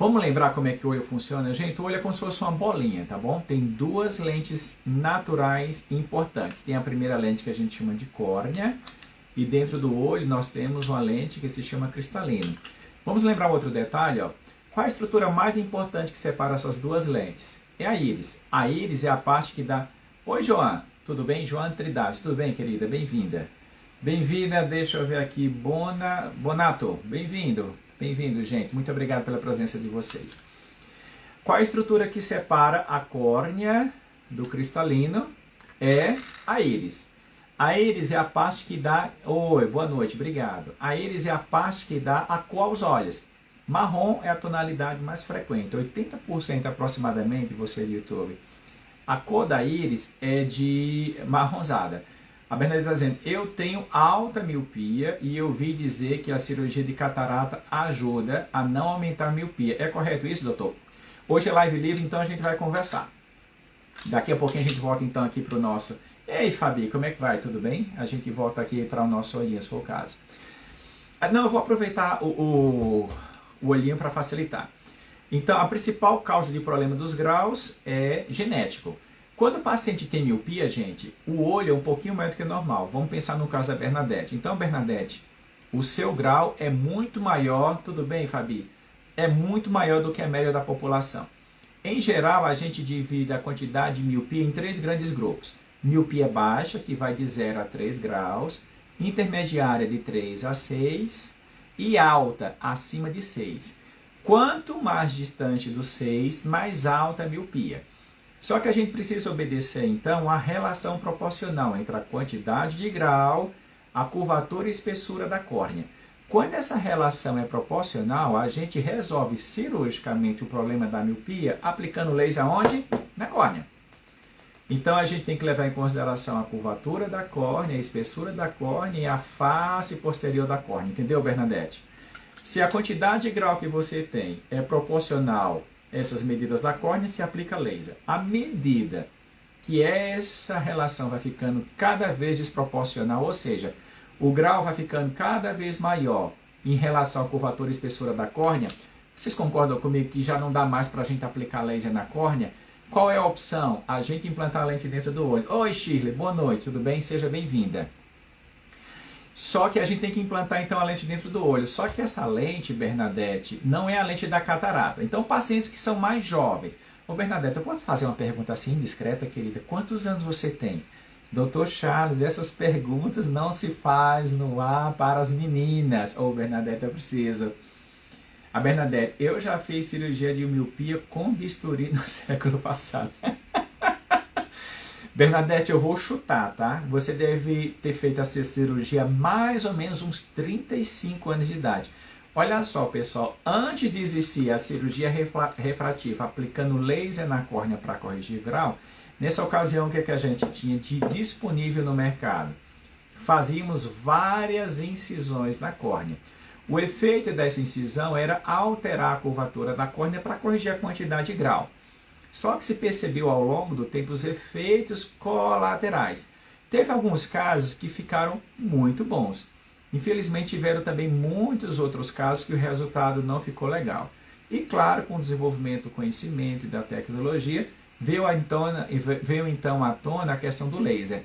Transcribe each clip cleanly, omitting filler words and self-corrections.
Vamos lembrar como é que o olho funciona, gente? O olho é como se fosse uma bolinha, tá bom? Tem duas lentes naturais importantes. Tem a primeira lente que a gente chama de córnea, e dentro do olho nós temos uma lente que se chama cristalino. Vamos lembrar outro detalhe, ó. Qual a estrutura mais importante que separa essas duas lentes? É a íris. A íris é a parte que dá... Oi, Joana. Tudo bem? Joana Trindade. Tudo bem, querida? Bem-vinda. Bem-vinda, deixa eu ver aqui. Bonato. Bem-vindo. Bem-vindo, gente. Muito obrigado pela presença de vocês. Qual a estrutura que separa a córnea do cristalino? É a íris. A íris é a parte que dá... Oi, boa noite, obrigado. A íris é a parte que dá a cor aos olhos. Marrom é a tonalidade mais frequente. 80% aproximadamente, você do YouTube. A cor da íris é de marronzada. A Bernadette está dizendo, eu tenho alta miopia e eu vi dizer que a cirurgia de catarata ajuda a não aumentar a miopia. É correto isso, doutor? Hoje é live livre, então a gente vai conversar. Daqui a pouquinho a gente volta então aqui para o nosso... Ei, Fabi, como é que vai? Tudo bem? A gente volta aqui para o nosso olhinho, se for o caso. Não, eu vou aproveitar o olhinho para facilitar. Então, a principal causa de problema dos graus é genético. Quando o paciente tem miopia, gente, o olho é um pouquinho maior do que o normal. Vamos pensar no caso da Bernadette. Então, Bernadette, o seu grau é muito maior, tudo bem, Fabi? É muito maior do que a média da população. Em geral, a gente divide a quantidade de miopia em 3 grandes grupos. Miopia baixa, que vai de 0 a 3 graus, intermediária de 3 a 6 e alta, acima de 6. Quanto mais distante do 6, mais alta a miopia. Só que a gente precisa obedecer, então, a relação proporcional entre a quantidade de grau, a curvatura e espessura da córnea. Quando essa relação é proporcional, a gente resolve cirurgicamente o problema da miopia aplicando laser aonde? Na córnea. Então, a gente tem que levar em consideração a curvatura da córnea, a espessura da córnea e a face posterior da córnea. Entendeu, Bernadette? Se a quantidade de grau que você tem é proporcional a essas medidas da córnea, se aplica laser. À medida que essa relação vai ficando cada vez desproporcional, ou seja, o grau vai ficando cada vez maior em relação à curvatura e espessura da córnea, vocês concordam comigo que já não dá mais para a gente aplicar laser na córnea? Qual é a opção? A gente implantar a lente dentro do olho. Oi, Shirley, boa noite, tudo bem? Seja bem-vinda. Só que a gente tem que implantar então a lente dentro do olho. Só que essa lente, Bernadette, não é a lente da catarata. Então, pacientes que são mais jovens. Ô, Bernadette, eu posso fazer uma pergunta assim indiscreta, querida? Quantos anos você tem? Doutor Charles, essas perguntas não se faz no ar para as meninas. Ô, Bernadette, eu preciso. A Bernadette, eu já fiz cirurgia de miopia com bisturi no século passado. Bernadette, eu vou chutar, tá? Você deve ter feito essa cirurgia há mais ou menos uns 35 anos de idade. Olha só, pessoal, antes de existir a cirurgia refrativa aplicando laser na córnea para corrigir grau, nessa ocasião, o que, a gente tinha de disponível no mercado? Fazíamos várias incisões na córnea. O efeito dessa incisão era alterar a curvatura da córnea para corrigir a quantidade de grau. Só que se percebeu ao longo do tempo os efeitos colaterais. Teve alguns casos que ficaram muito bons. Infelizmente tiveram também muitos outros casos que o resultado não ficou legal. E claro, com o desenvolvimento do conhecimento e da tecnologia, veio então à tona a questão do laser.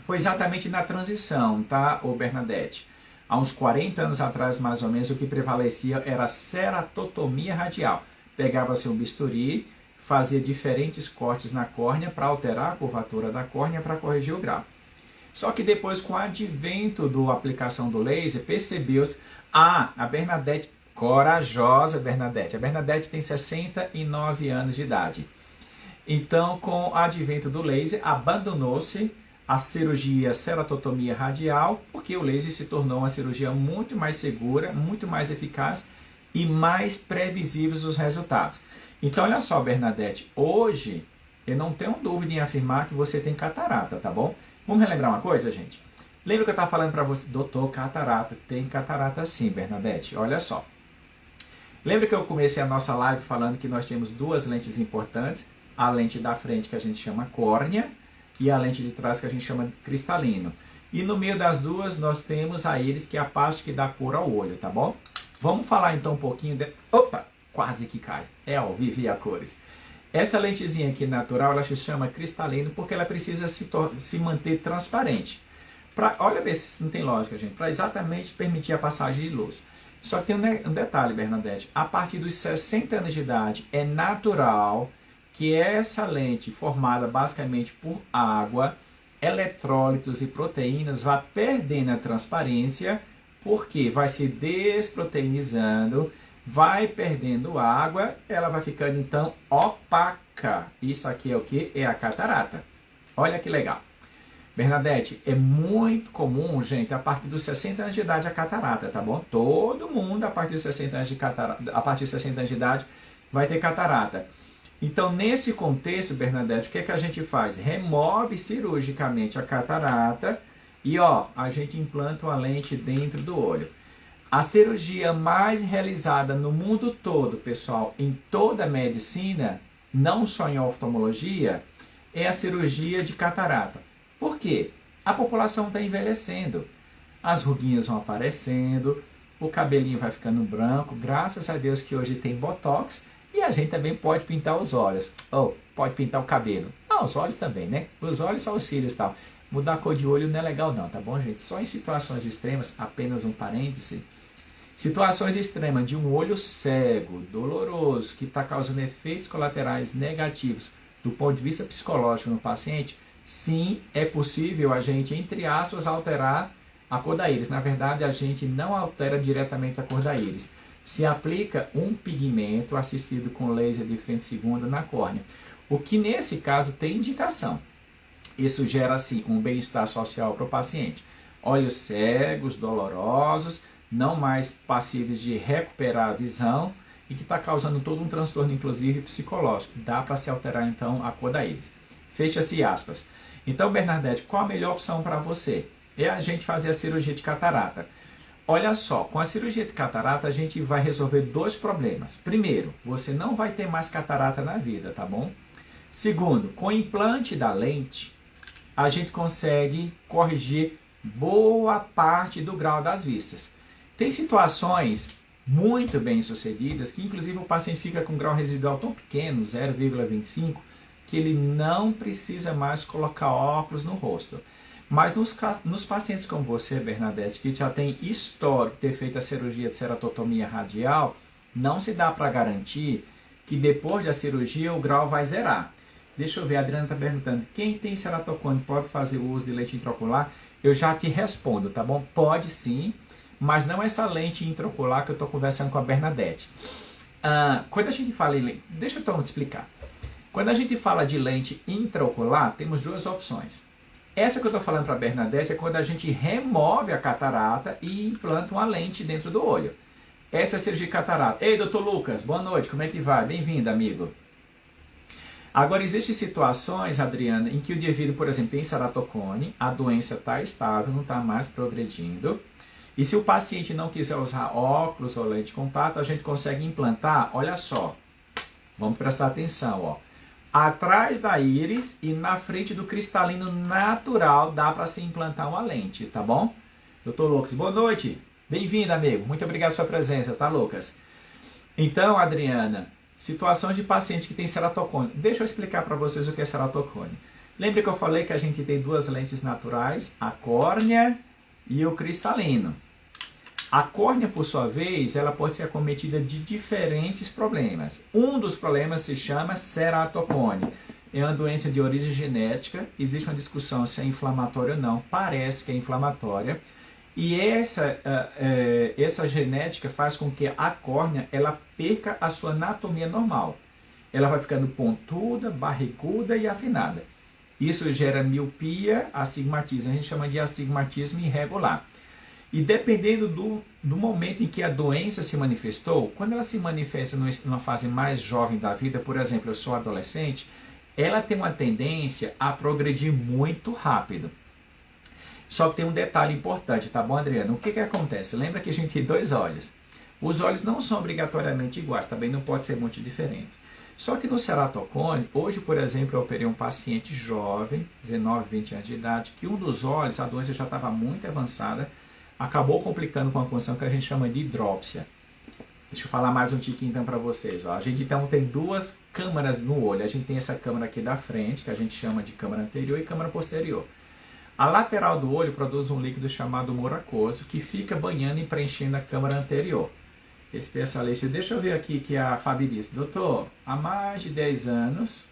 Foi exatamente na transição, tá, ô Bernadette? Há uns 40 anos atrás, mais ou menos, o que prevalecia era a ceratotomia radial. Pegava-se um bisturi, fazia diferentes cortes na córnea para alterar a curvatura da córnea para corrigir o grau. Só que depois, com o advento da aplicação do laser, percebeu-se... a Bernadette, corajosa Bernadette. A Bernadette tem 69 anos de idade. Então, com o advento do laser, abandonou-se a cirurgia ceratotomia radial, porque o laser se tornou uma cirurgia muito mais segura, muito mais eficaz e mais previsíveis os resultados. Então, olha só, Bernadette, hoje eu não tenho dúvida em afirmar que você tem catarata, tá bom? Vamos relembrar uma coisa, gente? Lembra que eu estava falando para você, doutor, catarata? Tem catarata sim, Bernadette, olha só. Lembra que eu comecei a nossa live falando que nós temos duas lentes importantes, a lente da frente que a gente chama córnea e a lente de trás que a gente chama de cristalino. E no meio das duas nós temos a íris, que é a parte que dá cor ao olho, tá bom? Vamos falar então um pouquinho de... quase que cai. É ao vivo e a cores. Essa lentezinha aqui natural, ela se chama cristalino porque ela precisa se manter transparente. Olha ver se não tem lógica, gente. Para exatamente permitir a passagem de luz. Só que tem um detalhe, Bernadette. A partir dos 60 anos de idade, é natural que essa lente, formada basicamente por água, eletrólitos e proteínas, vá perdendo a transparência, porque vai se desproteinizando, vai perdendo água, ela vai ficando então opaca. Isso aqui é o que? É a catarata. Olha que legal. Bernadette, é muito comum, gente, a partir dos 60 anos de idade a catarata, tá bom? Todo mundo a partir dos 60 anos de idade vai ter catarata. Então, nesse contexto, Bernadette, o que é que a gente faz? Remove cirurgicamente a catarata e ó, a gente implanta uma lente dentro do olho. A cirurgia mais realizada no mundo todo, pessoal, em toda a medicina, não só em oftalmologia, é a cirurgia de catarata. Por quê? A população está envelhecendo, as ruguinhas vão aparecendo, o cabelinho vai ficando branco, graças a Deus que hoje tem botox, e a gente também pode pintar os olhos, ou pode pintar o cabelo. Ah, os olhos também, né? Os olhos só os cílios e tal. Mudar a cor de olho não é legal não, tá bom, gente? Só em situações extremas, apenas um parêntese, situações extremas de um olho cego, doloroso, que está causando efeitos colaterais negativos do ponto de vista psicológico no paciente, sim, é possível a gente, entre aspas, alterar a cor da íris. Na verdade, a gente não altera diretamente a cor da íris. Se aplica um pigmento assistido com laser de frente segunda na córnea. O que nesse caso tem indicação. Isso gera, assim, um bem-estar social para o paciente. Olhos cegos, dolorosos, não mais passíveis de recuperar a visão e que está causando todo um transtorno, inclusive psicológico. Dá para se alterar, então, a cor da íris. Fecha-se aspas. Então, Bernadette, qual a melhor opção para você? É a gente fazer a cirurgia de catarata. Olha só, com a cirurgia de catarata a gente vai resolver dois problemas. Primeiro, você não vai ter mais catarata na vida, tá bom? Segundo, com o implante da lente, a gente consegue corrigir boa parte do grau das vistas. Tem situações muito bem sucedidas que inclusive o paciente fica com um grau residual tão pequeno, 0,25, que ele não precisa mais colocar óculos no rosto. Mas nos pacientes como você, Bernadette, que já tem histórico de ter feito a cirurgia de ceratotomia radial, não se dá para garantir que depois da cirurgia o grau vai zerar. Deixa eu ver, a Adriana está perguntando, quem tem ceratocone pode fazer o uso de lente intraocular? Eu já te respondo, tá bom? Pode sim, mas não essa lente intraocular que eu estou conversando com a Bernadette. Quando a gente fala em lente, deixa eu então te explicar. Quando a gente fala de lente intraocular, temos duas opções. Essa que eu estou falando para a Bernadette é quando a gente remove a catarata e implanta uma lente dentro do olho. Essa é a cirurgia de catarata. Ei, doutor Lucas, boa noite, como é que vai? Bem-vindo, amigo. Agora, existem situações, Adriana, em que o indivíduo, por exemplo, tem ceratocone, a doença está estável, não está mais progredindo. E se o paciente não quiser usar óculos ou lente de contato, a gente consegue implantar, olha só, vamos prestar atenção, ó. Atrás da íris e na frente do cristalino natural dá para se implantar uma lente, tá bom? Doutor Lucas, boa noite. Bem-vindo, amigo. Muito obrigado pela sua presença, tá, Lucas? Então, Adriana, situações de pacientes que têm ceratocone. Deixa eu explicar para vocês o que é ceratocone. Lembra que eu falei que a gente tem duas lentes naturais, a córnea e o cristalino. A córnea, por sua vez, ela pode ser acometida de diferentes problemas. Um dos problemas se chama ceratocone. É uma doença de origem genética. Existe uma discussão se é inflamatória ou não. Parece que é inflamatória. E essa genética faz com que a córnea ela perca a sua anatomia normal. Ela vai ficando pontuda, barriguda e afinada. Isso gera miopia, astigmatismo. A gente chama de astigmatismo irregular. E dependendo do momento em que a doença se manifestou, quando ela se manifesta numa fase mais jovem da vida, por exemplo, eu sou adolescente, ela tem uma tendência a progredir muito rápido. Só que tem um detalhe importante, tá bom, Adriana? O que acontece? Lembra que a gente tem dois olhos. Os olhos não são obrigatoriamente iguais, também não pode ser muito diferente. Só que no ceratocone, hoje, por exemplo, eu operei um paciente jovem, 19, 20 anos de idade, que um dos olhos, a doença já estava muito avançada, acabou complicando com uma condição que a gente chama de hidrópsia. Deixa eu falar mais um tiquinho então para vocês. Ó. A gente então tem duas câmaras no olho. A gente tem essa câmara aqui da frente, que a gente chama de câmara anterior e câmara posterior. A lateral do olho produz um líquido chamado humor aquoso, que fica banhando e preenchendo a câmara anterior. Especialista, deixa eu ver aqui que a Fabi disse: doutor, há mais de 10 anos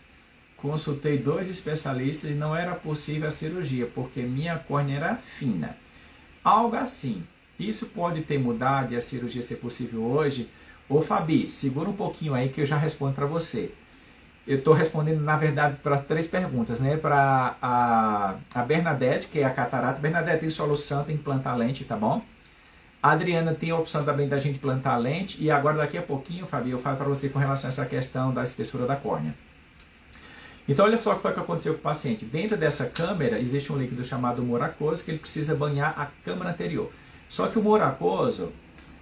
consultei 2 especialistas e não era possível a cirurgia, porque minha córnea era fina. Algo assim. Isso pode ter mudado e a cirurgia ser possível hoje? Ô Fabi, segura um pouquinho aí que eu já respondo para você. Eu estou respondendo, na verdade, para 3 perguntas, né? Para a Bernadette, que é a catarata. Bernadette, tem solução, tem que implantar lente, tá bom? A Adriana tem a opção também da gente plantar lente. E agora, daqui a pouquinho, Fabi, eu falo para você com relação a essa questão da espessura da córnea. Então, olha só o que foi que aconteceu com o paciente. Dentro dessa câmera, existe um líquido chamado humor aquoso, que ele precisa banhar a câmara anterior. Só que o humor aquoso,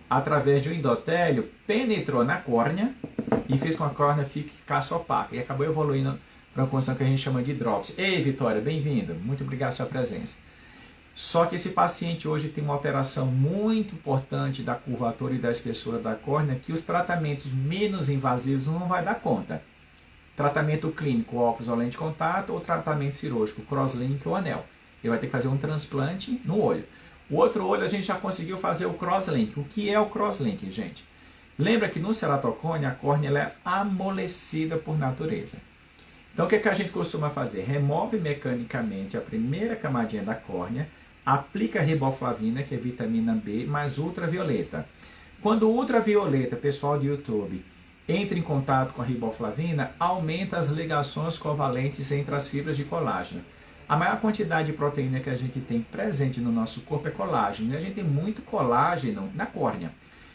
através de um endotélio, penetrou na córnea e fez com que a córnea ficasse opaca. E acabou evoluindo para uma condição que a gente chama de dropsy. Ei, Vitória, bem-vindo. Muito obrigado pela sua presença. Só que esse paciente hoje tem uma alteração muito importante da curvatura e da espessura da córnea, que os tratamentos menos invasivos não vai dar conta. Tratamento clínico, óculos ou lente de contato, ou tratamento cirúrgico, crosslink ou anel. Ele vai ter que fazer um transplante no olho. O outro olho a gente já conseguiu fazer o crosslink. O que é o crosslink, gente? Lembra que no ceratocone a córnea ela é amolecida por natureza. Então o que a gente costuma fazer? Remove mecanicamente a primeira camadinha da córnea, aplica riboflavina, que é vitamina B, mais ultravioleta. Quando o ultravioleta, pessoal do YouTube, entra em contato com a riboflavina, aumenta as ligações covalentes entre as fibras de colágeno. A maior quantidade de proteína que a gente tem presente no nosso corpo é colágeno. E a gente tem muito colágeno na córnea.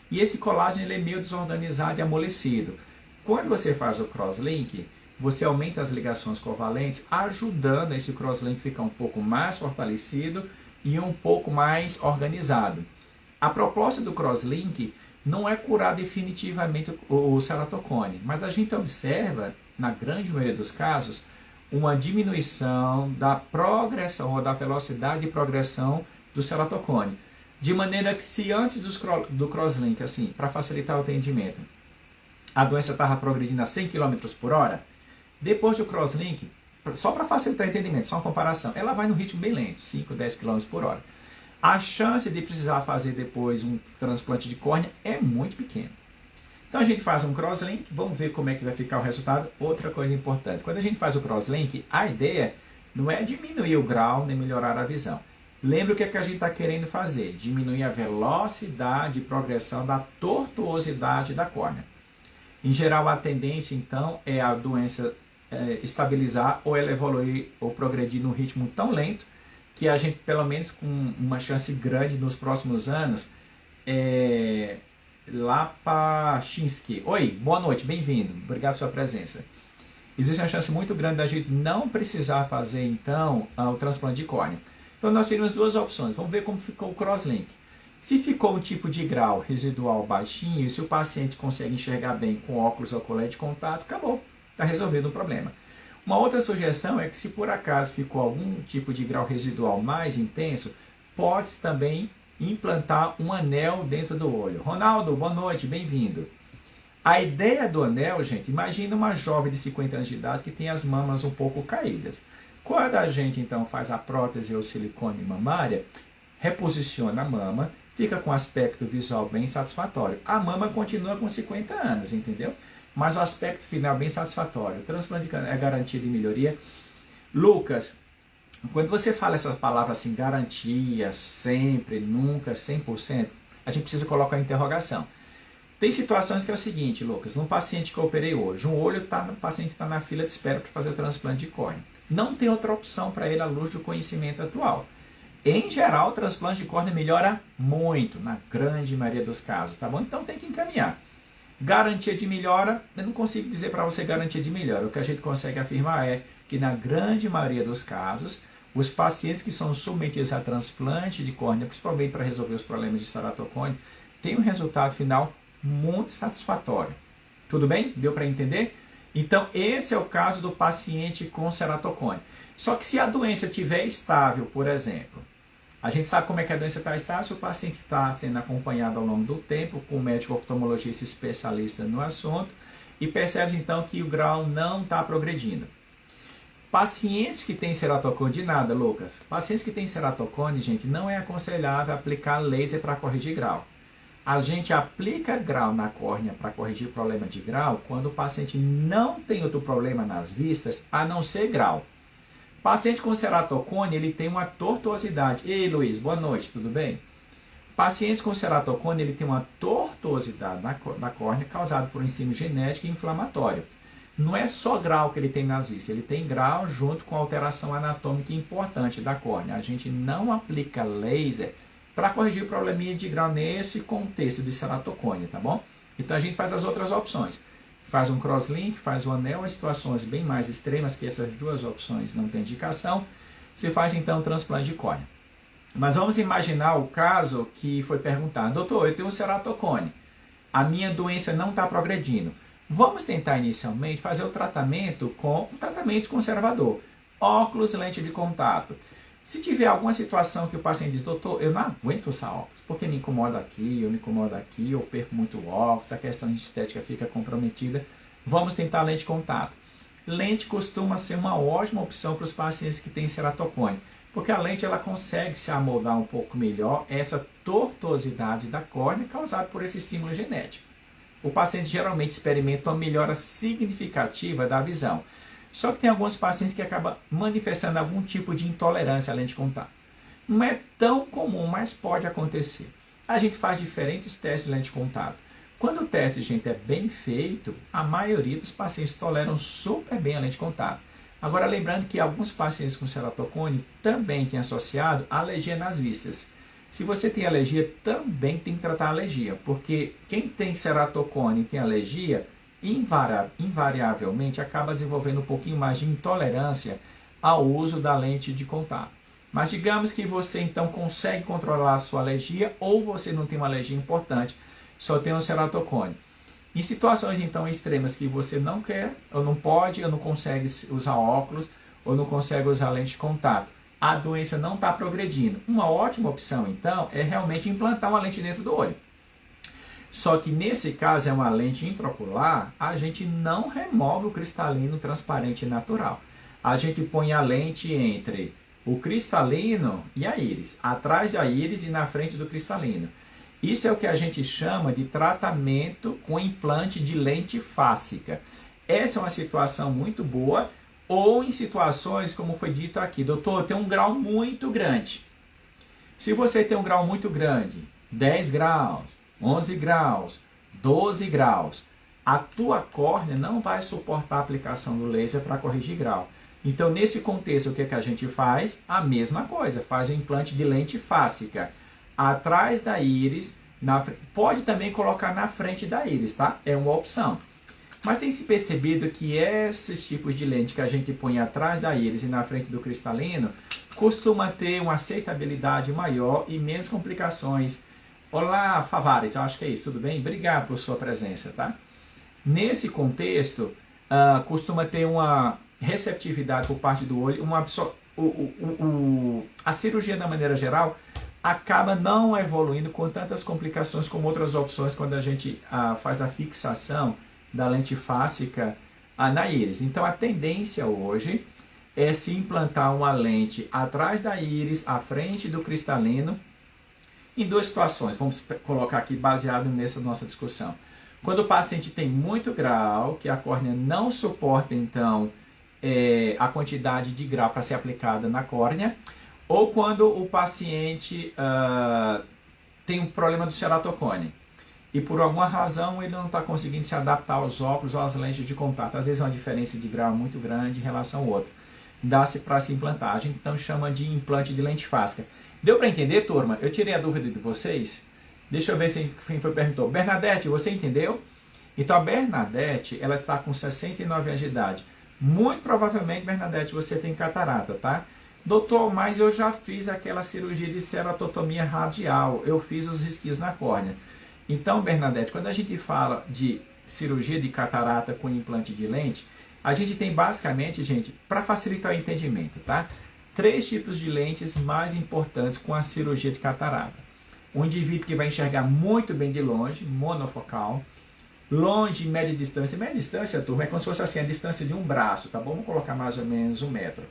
E esse colágeno ele é meio desorganizado e amolecido. Quando você faz o crosslink, você aumenta as ligações covalentes, ajudando esse crosslink a ficar um pouco mais fortalecido e um pouco mais organizado. A proposta do crosslink não é curar definitivamente o ceratocone, mas a gente observa, na grande maioria dos casos, uma diminuição da progressão ou da velocidade de progressão do ceratocone. De maneira que se antes do crosslink, assim, para facilitar o atendimento, a doença estava progredindo a 100 km por hora, depois do crosslink, só para facilitar o entendimento, só uma comparação, ela vai no ritmo bem lento, 5, 10 km por hora. A chance de precisar fazer depois um transplante de córnea é muito pequena. Então a gente faz um crosslink, vamos ver como é que vai ficar o resultado. Outra coisa importante, quando a gente faz o crosslink, a ideia não é diminuir o grau nem melhorar a visão. Lembra o que, é que a gente está querendo fazer? Diminuir a velocidade de progressão da tortuosidade da córnea. Em geral, a tendência então é a doença estabilizar ou ela evoluir ou progredir num ritmo tão lento que a gente, pelo menos com uma chance grande nos próximos anos, Lapachinski. Oi, boa noite, bem-vindo. Obrigado pela sua presença. Existe uma chance muito grande da gente não precisar fazer, então, o transplante de córnea. Então, nós teríamos 2 opções. Vamos ver como ficou o crosslink. Se ficou um tipo de grau residual baixinho, e se o paciente consegue enxergar bem com óculos ou com lente de contato, acabou. Está resolvido o problema. Uma outra sugestão é que, se por acaso ficou algum tipo de grau residual mais intenso, pode também implantar um anel dentro do olho. Ronaldo, boa noite, bem-vindo. A ideia do anel, gente, imagina uma jovem de 50 anos de idade que tem as mamas um pouco caídas. Quando a gente, então, faz a prótese ou silicone mamária, reposiciona a mama, fica com aspecto visual bem satisfatório. A mama continua com 50 anos, entendeu? Mas o aspecto final bem satisfatório. O transplante é garantia de melhoria. Lucas, quando você fala essas palavras assim, garantia, sempre, nunca, 100%, a gente precisa colocar a interrogação. Tem situações que é o seguinte, Lucas, um paciente que eu operei hoje, o paciente está na fila de espera para fazer o transplante de córnea. Não tem outra opção para ele à luz do conhecimento atual. Em geral, o transplante de córnea melhora muito, na grande maioria dos casos, tá bom? Então tem que encaminhar. Garantia de melhora, eu não consigo dizer para você garantia de melhora. O que a gente consegue afirmar é que na grande maioria dos casos, os pacientes que são submetidos a transplante de córnea, principalmente para resolver os problemas de ceratocone, têm um resultado final muito satisfatório. Tudo bem? Deu para entender? Então, esse é o caso do paciente com ceratocone. Só que se a doença estiver estável, por exemplo, A gente sabe como é que a doença está estável se o paciente está sendo acompanhado ao longo do tempo com um médico oftalmologista especialista no assunto e percebe então que o grau não está progredindo. Pacientes que têm ceratocone, de nada, Lucas. Pacientes que têm ceratocone, gente, não é aconselhável aplicar laser para corrigir grau. A gente aplica grau na córnea para corrigir problema de grau quando o paciente não tem outro problema nas vistas a não ser grau. Paciente com ceratocone, ele tem uma tortuosidade. Ei, Luiz, boa noite, tudo bem? Pacientes com ceratocone, ele tem uma tortuosidade na córnea causada por um ensino genético e inflamatório. Não é só grau que ele tem nas vistas, ele tem grau junto com alteração anatômica importante da córnea. A gente não aplica laser para corrigir o probleminha de grau nesse contexto de ceratocone, tá bom? Então a gente faz as outras opções. Faz um crosslink, faz o anel em situações bem mais extremas, que essas duas opções não têm indicação. Você faz então um transplante de córnea. Mas vamos imaginar o caso que foi perguntado: doutor, eu tenho ceratocone, a minha doença não está progredindo. Vamos tentar inicialmente fazer o tratamento com um tratamento conservador. Óculos, lente de contato. Se tiver alguma situação que o paciente diz: doutor, eu não aguento usar óculos, porque me incomoda aqui, eu perco muito o óculos, a questão de estética fica comprometida, vamos tentar a lente de contato. Lente costuma ser uma ótima opção para os pacientes que têm ceratocone, porque a lente ela consegue se amoldar um pouco melhor essa tortuosidade da córnea causada por esse estímulo genético. O paciente geralmente experimenta uma melhora significativa da visão. Só que tem alguns pacientes que acabam manifestando algum tipo de intolerância à lente de contato. Não é tão comum, mas pode acontecer. A gente faz diferentes testes de lente de contato. Quando o teste, gente, é bem feito, a maioria dos pacientes toleram super bem a lente de contato. Agora, lembrando que alguns pacientes com ceratocone também têm associado alergia nas vistas. Se você tem alergia, também tem que tratar a alergia, porque quem tem ceratocone e tem alergia, invariavelmente acaba desenvolvendo um pouquinho mais de intolerância ao uso da lente de contato. Mas digamos que você então consegue controlar a sua alergia ou você não tem uma alergia importante, só tem um ceratocone. Em situações então extremas que você não quer, ou não pode, ou não consegue usar óculos, ou não consegue usar lente de contato, a doença não está progredindo. Uma ótima opção então é realmente implantar uma lente dentro do olho. Só que nesse caso é uma lente intraocular, a gente não remove o cristalino transparente natural. A gente põe a lente entre o cristalino e a íris, atrás da íris e na frente do cristalino. Isso é o que a gente chama de tratamento com implante de lente fásica. Essa é uma situação muito boa, ou em situações, como foi dito aqui, doutor, tem um grau muito grande. Se você tem um grau muito grande, 10 graus, 11 graus, 12 graus, a tua córnea não vai suportar a aplicação do laser para corrigir grau. Então, nesse contexto, o que a gente faz? A mesma coisa, faz o implante de lente fásica atrás da íris, pode também colocar na frente da íris, tá? É uma opção. Mas tem se percebido que esses tipos de lente que a gente põe atrás da íris e na frente do cristalino costuma ter uma aceitabilidade maior e menos complicações. Olá, Favares, eu acho que é isso, tudo bem? Obrigado por sua presença, tá? Nesse contexto, costuma ter uma receptividade por parte do olho, a cirurgia, da maneira geral, acaba não evoluindo com tantas complicações como outras opções quando a gente faz a fixação da lente fásica na íris. Então, a tendência hoje é se implantar uma lente atrás da íris, à frente do cristalino, em duas situações. Vamos colocar aqui baseado nessa nossa discussão. Quando o paciente tem muito grau, que a córnea não suporta, então, a quantidade de grau para ser aplicada na córnea, ou quando o paciente tem um problema do ceratocone e por alguma razão ele não está conseguindo se adaptar aos óculos ou às lentes de contato. Às vezes é uma diferença de grau muito grande em relação ao outro. Dá-se para se implantar. A gente então chama de implante de lente fásica. Deu para entender, turma? Eu tirei a dúvida de vocês. Deixa eu ver se quem foi perguntou. Bernadette, você entendeu? Então a Bernadette, ela está com 69 anos de idade. Muito provavelmente, Bernadette, você tem catarata, tá? Doutor, mas eu já fiz aquela cirurgia de ceratotomia radial. Eu fiz os risquinhos na córnea. Então, Bernadette, quando a gente fala de cirurgia de catarata com implante de lente, a gente tem basicamente, gente, para facilitar o entendimento, tá? três tipos de lentes mais importantes com a cirurgia de catarata. Um indivíduo que vai enxergar muito bem de longe, monofocal, longe e média distância. Média distância, turma, é como se fosse assim, a distância de um braço, tá bom? Vamos colocar mais ou menos 1 metro.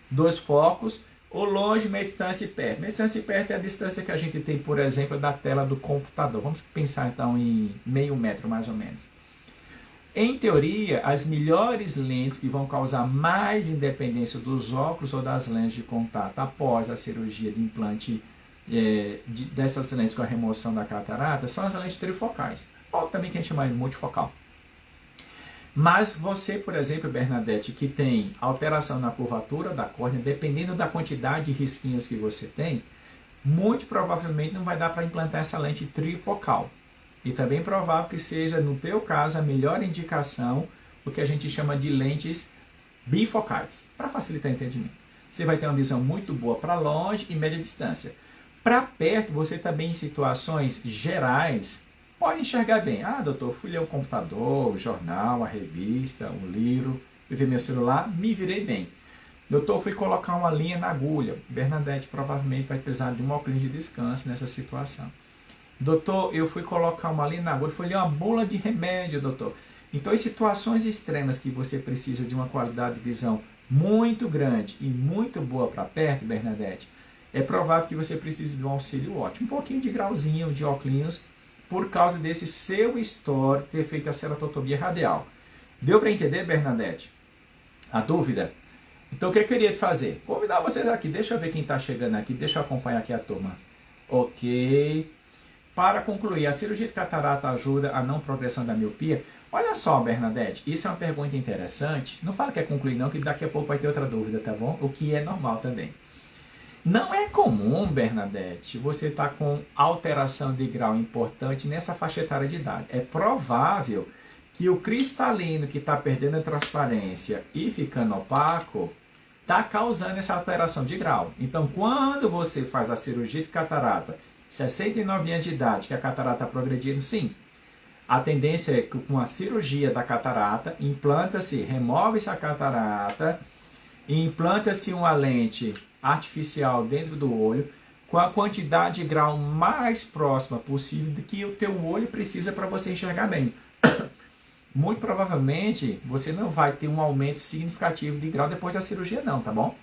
2 focos, ou longe, média distância e perto. Média distância e perto é a distância que a gente tem, por exemplo, da tela do computador. Vamos pensar então em meio metro, mais ou menos. Em teoria, as melhores lentes que vão causar mais independência dos óculos ou das lentes de contato após a cirurgia de implante dessas lentes com a remoção da catarata são as lentes trifocais, ou também que a gente chama de multifocal. Mas você, por exemplo, Bernadette, que tem alteração na curvatura da córnea, dependendo da quantidade de risquinhos que você tem, muito provavelmente não vai dar para implantar essa lente trifocal. E também provável que seja, no teu caso, a melhor indicação, o que a gente chama de lentes bifocais, para facilitar o entendimento. Você vai ter uma visão muito boa para longe e média distância. Para perto, você também, em situações gerais, pode enxergar bem. Ah, doutor, fui ler o computador, o jornal, a revista, um livro, fui ver meu celular, me virei bem. Doutor, fui colocar uma linha na agulha. Bernadette provavelmente vai precisar de um óculos de descanso nessa situação. Doutor, eu fui colocar uma linha na agulha, fui ler uma bula de remédio, doutor. Então, em situações extremas que você precisa de uma qualidade de visão muito grande e muito boa para perto, Bernadette, é provável que você precise de um auxílio óptico. Um pouquinho de grauzinho de óculos, por causa desse seu histórico ter feito a ceratotomia radial. Deu para entender, Bernadette? A dúvida? Então, o que eu queria te fazer? Convidar vocês aqui. Deixa eu ver quem está chegando aqui. Deixa eu acompanhar aqui a turma. Ok. Para concluir, a cirurgia de catarata ajuda a não progressão da miopia? Olha só, Bernadette, isso é uma pergunta interessante. Não fala que é concluir não, que daqui a pouco vai ter outra dúvida, tá bom? O que é normal também. Não é comum, Bernadette, você estar com alteração de grau importante nessa faixa etária de idade. É provável que o cristalino que está perdendo a transparência e ficando opaco está causando essa alteração de grau. Então, quando você faz a cirurgia de catarata, 69 anos de idade, que a catarata está progredindo, sim. A tendência é que com a cirurgia da catarata, implanta-se, remove-se a catarata, e implanta-se uma lente artificial dentro do olho, com a quantidade de grau mais próxima possível do que o teu olho precisa para você enxergar bem. Muito provavelmente, você não vai ter um aumento significativo de grau depois da cirurgia não, tá bom?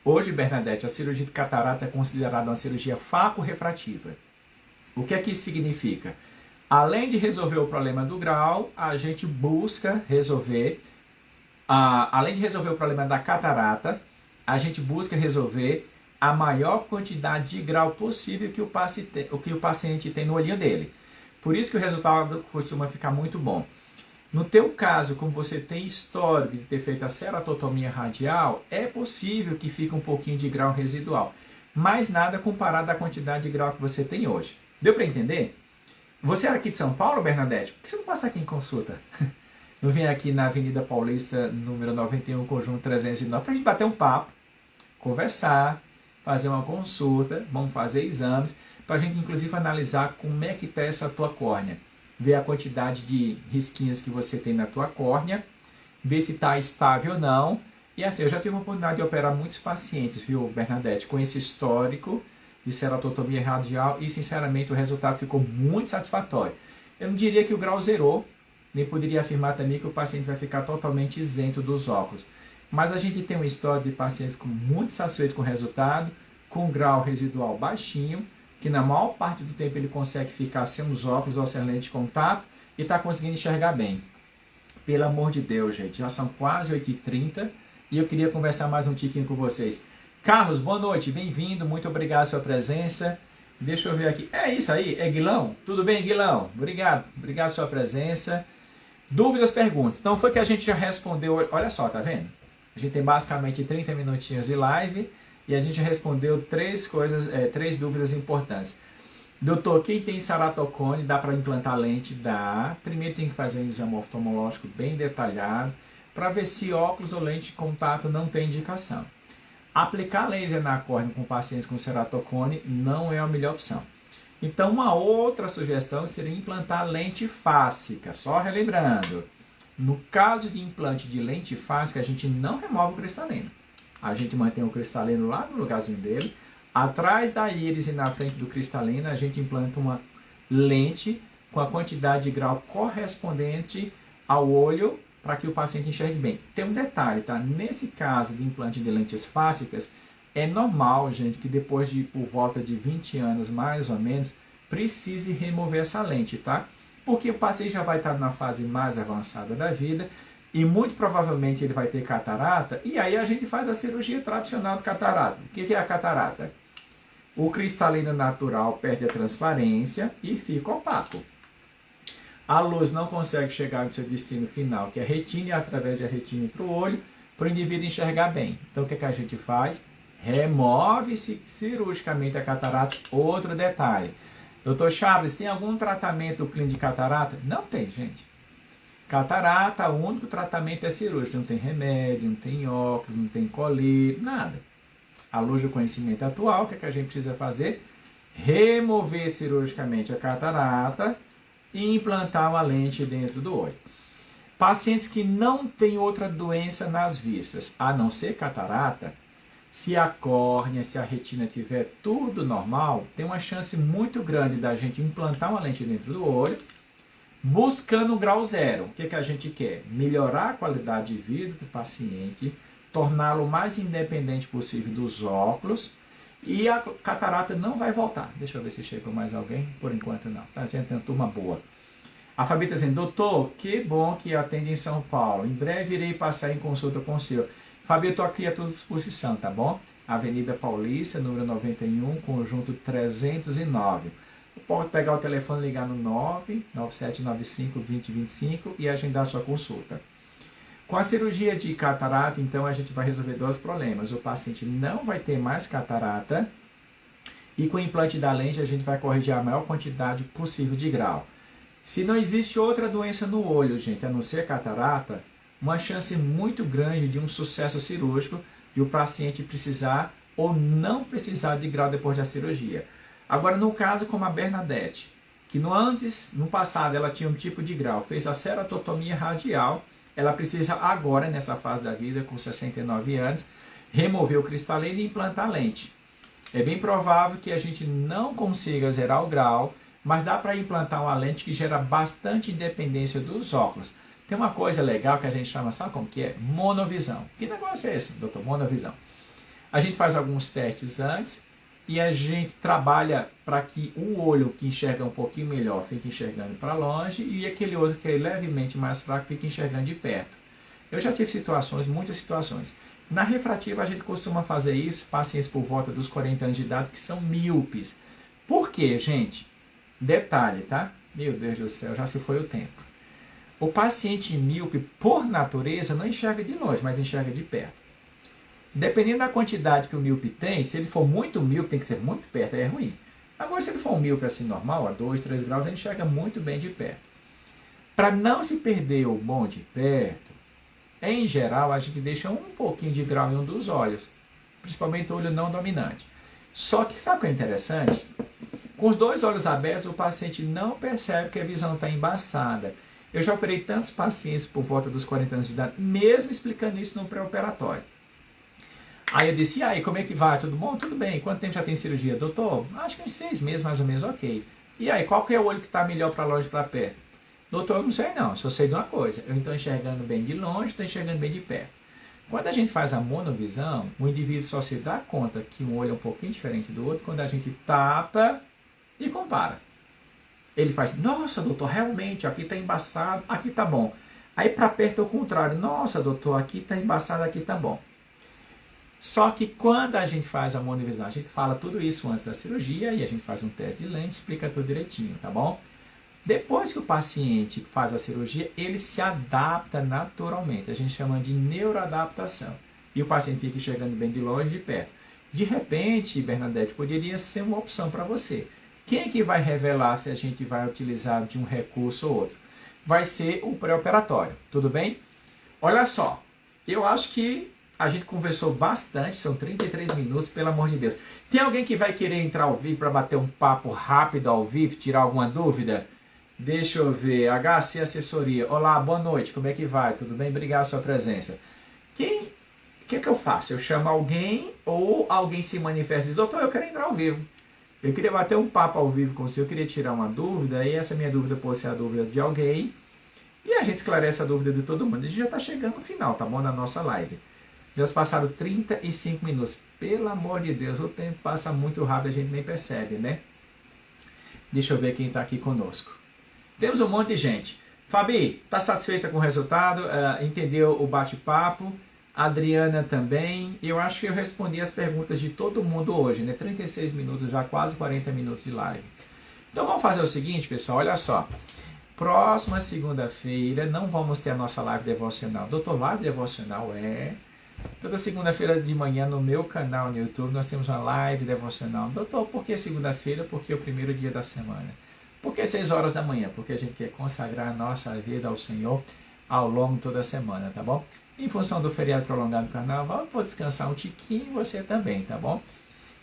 Hoje, Bernadette, a cirurgia de catarata é considerada uma cirurgia faco-refrativa. O que é que isso significa? Além de resolver o problema do grau, a gente busca resolver, além de resolver o problema da catarata, a gente busca resolver a maior quantidade de grau possível que o paciente tem no olhinho dele. Por isso que o resultado costuma ficar muito bom. No teu caso, como você tem histórico de ter feito a ceratotomia radial, é possível que fique um pouquinho de grau residual, mas nada comparado à quantidade de grau que você tem hoje. Deu para entender? Você era aqui de São Paulo, Bernadette? Por que você não passa aqui em consulta? Não vem aqui na Avenida Paulista, número 91, conjunto 309, para a gente bater um papo, conversar, fazer uma consulta, vamos fazer exames, para a gente inclusive analisar como é que está essa tua córnea. Ver a quantidade de risquinhos que você tem na tua córnea, ver se está estável ou não. E assim, eu já tive a oportunidade de operar muitos pacientes, viu, Bernadette, com esse histórico de ceratotomia radial e, sinceramente, o resultado ficou muito satisfatório. Eu não diria que o grau zerou, nem poderia afirmar também que o paciente vai ficar totalmente isento dos óculos. Mas a gente tem uma história de pacientes muito satisfeitos com o resultado, com grau residual baixinho, que na maior parte do tempo ele consegue ficar sem os óculos ou sem lente de contato e está conseguindo enxergar bem. Pelo amor de Deus, gente, já são quase 8h30 e eu queria conversar mais um tiquinho com vocês. Carlos, boa noite, bem-vindo, muito obrigado pela sua presença. Deixa eu ver aqui, é isso aí, é Guilão? Tudo bem, Guilão? Obrigado pela sua presença. Dúvidas, perguntas? Então foi que a gente já respondeu, olha só, tá vendo? A gente tem basicamente 30 minutinhos de live e a gente respondeu três dúvidas importantes. Doutor, quem tem ceratocone, dá para implantar lente? Dá. Primeiro tem que fazer um exame oftalmológico bem detalhado para ver se óculos ou lente de contato não tem indicação. Aplicar laser na córnea com pacientes com ceratocone não é a melhor opção. Então, uma outra sugestão seria implantar lente fásica, só relembrando. No caso de implante de lente fásica, a gente não remove o cristalino. A gente mantém o cristalino lá no lugarzinho dele. Atrás da íris e na frente do cristalino, a gente implanta uma lente com a quantidade de grau correspondente ao olho para que o paciente enxergue bem. Tem um detalhe, tá? Nesse caso de implante de lentes fásicas, é normal, gente, que depois de por volta de 20 anos, mais ou menos, precise remover essa lente, tá? Porque o paciente já vai estar na fase mais avançada da vida e muito provavelmente ele vai ter catarata, e aí a gente faz a cirurgia tradicional de catarata. O que é a catarata? O cristalino natural perde a transparência e fica opaco. A luz não consegue chegar no seu destino final, que é a retina, e através da retina para o olho, para o indivíduo enxergar bem. Então o que a gente faz? Remove-se cirurgicamente a catarata. Outro detalhe. Dr. Charles, tem algum tratamento clínico de catarata? Não tem, gente. Catarata, o único tratamento é cirúrgico. Não tem remédio, não tem óculos, não tem colírio, nada. À luz do conhecimento atual, o que a gente precisa fazer? Remover cirurgicamente a catarata e implantar uma lente dentro do olho. Pacientes que não têm outra doença nas vistas, a não ser catarata, se a córnea, se a retina tiver tudo normal, tem uma chance muito grande da gente implantar uma lente dentro do olho, buscando o grau zero. O que a gente quer? Melhorar a qualidade de vida do paciente, torná-lo o mais independente possível dos óculos, e a catarata não vai voltar. Deixa eu ver se chegou mais alguém. Por enquanto não. Tá, gente, tem uma turma boa. A Fabi está dizendo, doutor, que bom que atende em São Paulo. Em breve irei passar em consulta com o senhor. Fabi, eu estou aqui à tua disposição, tá bom? Avenida Paulista, número 91, conjunto 309. Pode pegar o telefone e ligar no 99795-2025 e agendar a sua consulta. Com a cirurgia de catarata, então, a gente vai resolver dois problemas. O paciente não vai ter mais catarata e com o implante da lente a gente vai corrigir a maior quantidade possível de grau. Se não existe outra doença no olho, gente, a não ser catarata, uma chance muito grande de um sucesso cirúrgico e o paciente precisar ou não precisar de grau depois da cirurgia. Agora, no caso como a Bernadette, que no passado ela tinha um tipo de grau, fez a ceratotomia radial, ela precisa agora, nessa fase da vida, com 69 anos, remover o cristalino e implantar a lente. É bem provável que a gente não consiga zerar o grau, mas dá para implantar uma lente que gera bastante independência dos óculos. Tem uma coisa legal que a gente chama, sabe como que é? Monovisão. Que negócio é esse, doutor? Monovisão. A gente faz alguns testes antes e a gente trabalha para que o olho que enxerga um pouquinho melhor fique enxergando para longe e aquele outro que é levemente mais fraco fique enxergando de perto. Eu já tive situações, muitas situações. Na refrativa a gente costuma fazer isso, pacientes por volta dos 40 anos de idade que são míopes. Por quê, gente? Detalhe, tá? Meu Deus do céu, já se foi o tempo. O paciente míope, por natureza, não enxerga de longe, mas enxerga de perto. Dependendo da quantidade que o míope tem, se ele for muito míope, tem que ser muito perto, aí é ruim. Agora, se ele for um míope assim normal, a 2, 3 graus, ele enxerga muito bem de perto. Para não se perder o bom de perto, em geral, a gente deixa um pouquinho de grau em um dos olhos, principalmente o olho não dominante. Só que, sabe o que é interessante? Com os dois olhos abertos, o paciente não percebe que a visão está embaçada. Eu já operei tantos pacientes por volta dos 40 anos de idade, mesmo explicando isso no pré-operatório. Aí eu disse, e aí, como é que vai? Tudo bom? Tudo bem. Quanto tempo já tem cirurgia? Doutor, acho que uns 6 meses mais ou menos, ok. E aí, qual que é o olho que está melhor para longe e para perto? Doutor, eu não sei não, só sei de uma coisa. Eu estou enxergando bem de longe, estou enxergando bem de perto. Quando a gente faz a monovisão, o indivíduo só se dá conta que um olho é um pouquinho diferente do outro quando a gente tapa e compara. Ele faz, nossa, doutor, realmente, aqui está embaçado, aqui está bom. Aí para perto é o contrário, nossa, doutor, aqui está embaçado, aqui está bom. Só que quando a gente faz a monovisão, a gente fala tudo isso antes da cirurgia e a gente faz um teste de lente, explica tudo direitinho, tá bom? Depois que o paciente faz a cirurgia, ele se adapta naturalmente. A gente chama de neuroadaptação. E o paciente fica enxergando bem de longe e de perto. De repente, Bernadette, poderia ser uma opção para você. Quem é que vai revelar se a gente vai utilizar de um recurso ou outro? Vai ser o pré-operatório, tudo bem? Olha só, eu acho que a gente conversou bastante, são 33 minutos, pelo amor de Deus. Tem alguém que vai querer entrar ao vivo para bater um papo rápido ao vivo, tirar alguma dúvida? Deixa eu ver. HC Assessoria. Olá, boa noite. Como é que vai? Tudo bem? Obrigado pela sua presença. O que é que eu faço? Eu chamo alguém ou alguém se manifesta e diz, doutor, eu quero entrar ao vivo. Eu queria bater um papo ao vivo com você, eu queria tirar uma dúvida, e essa minha dúvida pode ser a dúvida de alguém, e a gente esclarece a dúvida de todo mundo. A gente já está chegando no final, tá bom? Da nossa live. Já se passaram 35 minutos. Pelo amor de Deus, o tempo passa muito rápido, a gente nem percebe, né? Deixa eu ver quem está aqui conosco. Temos um monte de gente. Fabi, está satisfeita com o resultado? Entendeu o bate-papo? Adriana também. Eu acho que eu respondi as perguntas de todo mundo hoje, né? 36 minutos, já quase 40 minutos de live. Então vamos fazer o seguinte, pessoal, olha só. Próxima segunda-feira não vamos ter a nossa live devocional. Doutor, live devocional toda segunda-feira de manhã no meu canal no YouTube nós temos uma live devocional. Doutor, por que segunda-feira? Porque é o primeiro dia da semana. Por que 6 horas da manhã? Porque a gente quer consagrar a nossa vida ao Senhor ao longo de toda a semana, tá bom? Em função do feriado prolongado do carnaval, eu vou descansar um tiquinho e você também, tá bom?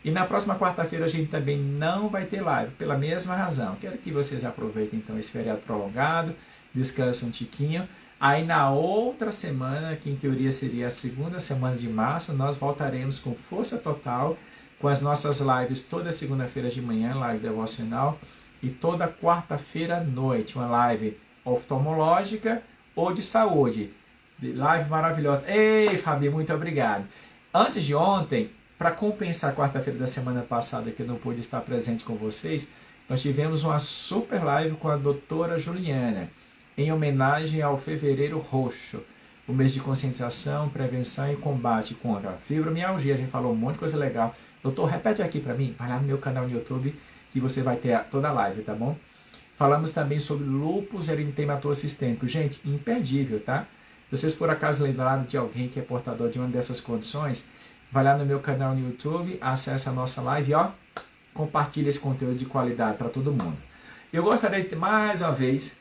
E na próxima quarta-feira a gente também não vai ter live, pela mesma razão. Quero que vocês aproveitem então esse feriado prolongado, descansem um tiquinho. Aí na outra semana, que em teoria seria a segunda semana de março, nós voltaremos com força total, com as nossas lives toda segunda-feira de manhã, live devocional, e toda quarta-feira à noite, uma live oftalmológica ou de saúde. Live maravilhosa. Ei, Fabi, muito obrigado. Antes de ontem, para compensar a quarta-feira da semana passada que eu não pude estar presente com vocês, nós tivemos uma super live com a doutora Juliana, em homenagem ao Fevereiro Roxo, o mês de conscientização, prevenção e combate contra a fibromialgia. A gente falou um monte de coisa legal. Doutor, repete aqui para mim, vai lá no meu canal no YouTube que você vai ter toda a live, tá bom? Falamos também sobre lúpus eritematoso sistêmico. Gente, imperdível, tá? Se vocês por acaso lembraram de alguém que é portador de uma dessas condições, vai lá no meu canal no YouTube, acessa a nossa live e ó, compartilha esse conteúdo de qualidade para todo mundo. Eu gostaria de, mais uma vez,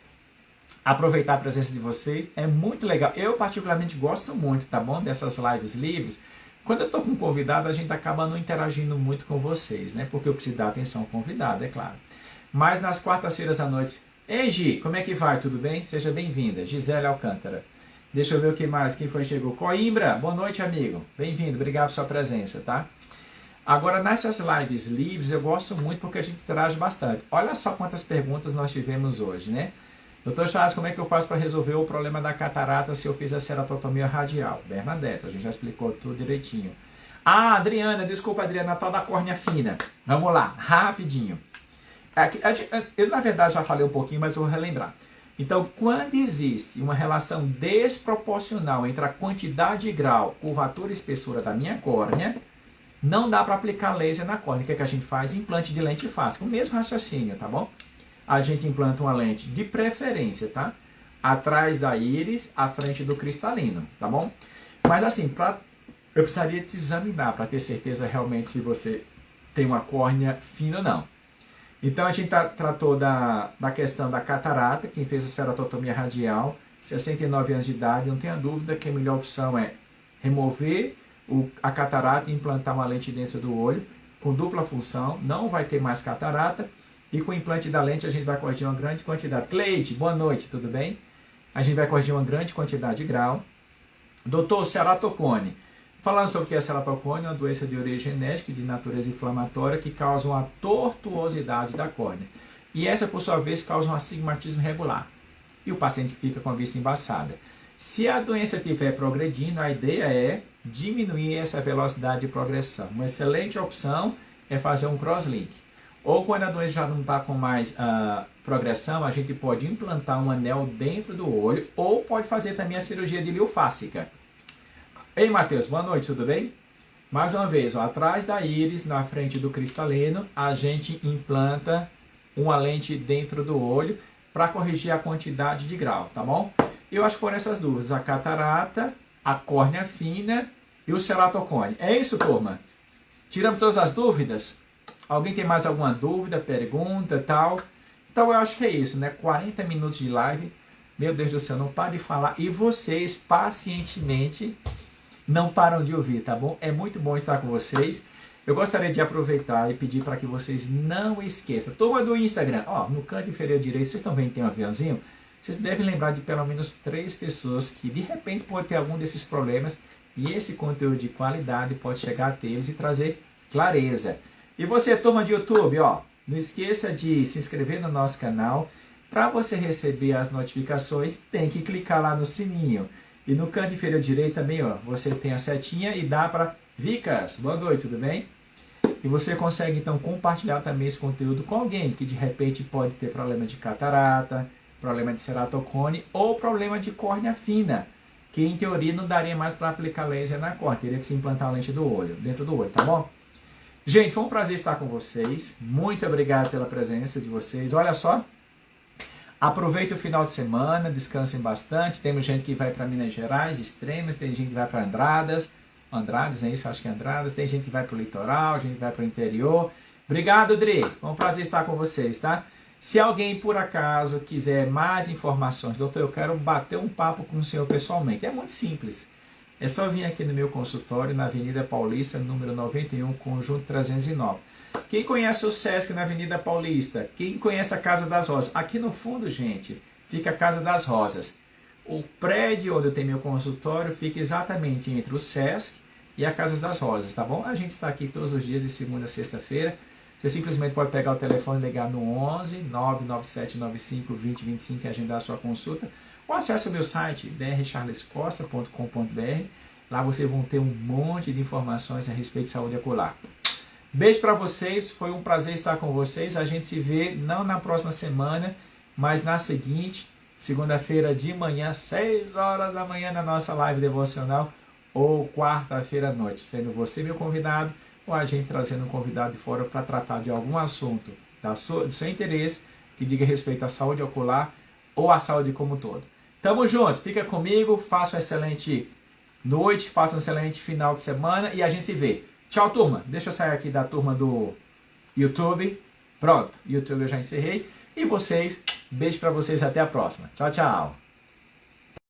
aproveitar a presença de vocês. É muito legal. Eu particularmente gosto muito, tá bom? Dessas lives livres. Quando eu estou com um convidado, a gente acaba não interagindo muito com vocês, né? Porque eu preciso dar atenção ao convidado, é claro. Mas nas quartas-feiras à noite... Ei, Gi, como é que vai? Tudo bem? Seja bem-vinda. Gisele Alcântara. Deixa eu ver o que mais. Quem foi que chegou? Coimbra, boa noite, amigo. Bem-vindo, obrigado por sua presença, tá? Agora, nessas lives livres, eu gosto muito porque a gente interage bastante. Olha só quantas perguntas nós tivemos hoje, né? Doutor Charles, como é que eu faço para resolver o problema da catarata se eu fiz a ceratotomia radial? Bernadette, a gente já explicou tudo direitinho. Ah, Adriana, desculpa, Adriana, a tal da córnea fina. Vamos lá, rapidinho. Eu, na verdade, já falei um pouquinho, mas eu vou relembrar. Então, quando existe uma relação desproporcional entre a quantidade de grau, curvatura e espessura da minha córnea, não dá para aplicar laser na córnea. O que é que a gente faz? Implante de lente fásica. O mesmo raciocínio, tá bom? A gente implanta uma lente de preferência, tá? Atrás da íris, à frente do cristalino, tá bom? Mas assim, eu precisaria te examinar para ter certeza realmente se você tem uma córnea fina ou não. Então a gente tratou da questão da catarata, quem fez a ceratotomia radial, 69 anos de idade, não tenha dúvida que a melhor opção é remover a catarata e implantar uma lente dentro do olho, com dupla função, não vai ter mais catarata, e com o implante da lente a gente vai corrigir uma grande quantidade. Cleide, boa noite, tudo bem? A gente vai corrigir uma grande quantidade de grau. Doutor, ceratocone. Falando sobre o que é ceratocone, é uma doença de origem genética de natureza inflamatória que causa uma tortuosidade da córnea. E essa, por sua vez, causa um astigmatismo regular. E o paciente fica com a vista embaçada. Se a doença estiver progredindo, a ideia é diminuir essa velocidade de progressão. Uma excelente opção é fazer um crosslink. Ou quando a doença já não está com mais progressão, a gente pode implantar um anel dentro do olho ou pode fazer também a cirurgia de liofásica. Ei, Matheus, boa noite, tudo bem? Mais uma vez, ó, atrás da íris, na frente do cristalino, a gente implanta uma lente dentro do olho para corrigir a quantidade de grau, tá bom? Eu acho que foram essas dúvidas, a catarata, a córnea fina e o ceratocone. É isso, turma? Tiramos todas as dúvidas? Alguém tem mais alguma dúvida, pergunta, tal? Então eu acho que é isso, né? 40 minutos de live. Meu Deus do céu, não para de falar. E vocês, pacientemente, não param de ouvir, tá bom? É muito bom estar com vocês. eu gostaria de aproveitar e pedir para que vocês não esqueçam. Turma do Instagram, ó, no canto inferior direito, vocês estão vendo que tem um aviãozinho? Vocês devem lembrar de pelo menos 3 pessoas que de repente pode ter algum desses problemas e esse conteúdo de qualidade pode chegar até eles e trazer clareza. E você, turma de YouTube, ó, não esqueça de se inscrever no nosso canal. Para você receber as notificações, tem que clicar lá no sininho. E no canto inferior direito também, ó, você tem a setinha e dá para Vicas. Boa noite, tudo bem? E você consegue então compartilhar também esse conteúdo com alguém que de repente pode ter problema de catarata, problema de ceratocone ou problema de córnea fina, que em teoria não daria mais para aplicar laser na córnea, teria que se implantar a lente do olho, dentro do olho, tá bom? Gente, foi um prazer estar com vocês, muito obrigado pela presença de vocês, olha só, aproveita o final de semana, descansem bastante, temos gente que vai para Minas Gerais, Extremas, tem gente que vai para Andradas, não é isso? Acho que é Andradas, tem gente que vai para o litoral, gente que vai para o interior, obrigado, Dri, foi um prazer estar com vocês, tá? Se alguém, por acaso, quiser mais informações, doutor, eu quero bater um papo com o senhor pessoalmente. É muito simples. É só vir aqui no meu consultório, na Avenida Paulista, número 91, Conjunto 309. Quem conhece o Sesc na Avenida Paulista? Quem conhece a Casa das Rosas? Aqui no fundo, gente, fica a Casa das Rosas. O prédio onde eu tenho meu consultório fica exatamente entre o Sesc e a Casa das Rosas, tá bom? A gente está aqui todos os dias, de segunda a sexta-feira. Você simplesmente pode pegar o telefone e ligar no 11 997 95 20 25 e agendar a sua consulta. Ou acesse o meu site, drcharlescosta.com.br. Lá vocês vão ter um monte de informações a respeito de saúde ocular. Beijo para vocês, foi um prazer estar com vocês. A gente se vê não na próxima semana, mas na seguinte, segunda-feira de manhã, 6 horas da manhã, na nossa live devocional, ou quarta-feira à noite, sendo você meu convidado, ou a gente trazendo um convidado de fora para tratar de algum assunto do seu interesse, que diga respeito à saúde ocular ou à saúde como um todo. Tamo junto, fica comigo, faça uma excelente noite, faça um excelente final de semana e a gente se vê. Tchau, turma. Deixa eu sair aqui da turma do YouTube. Pronto, YouTube eu já encerrei. E vocês, beijo para vocês, até a próxima. Tchau, tchau.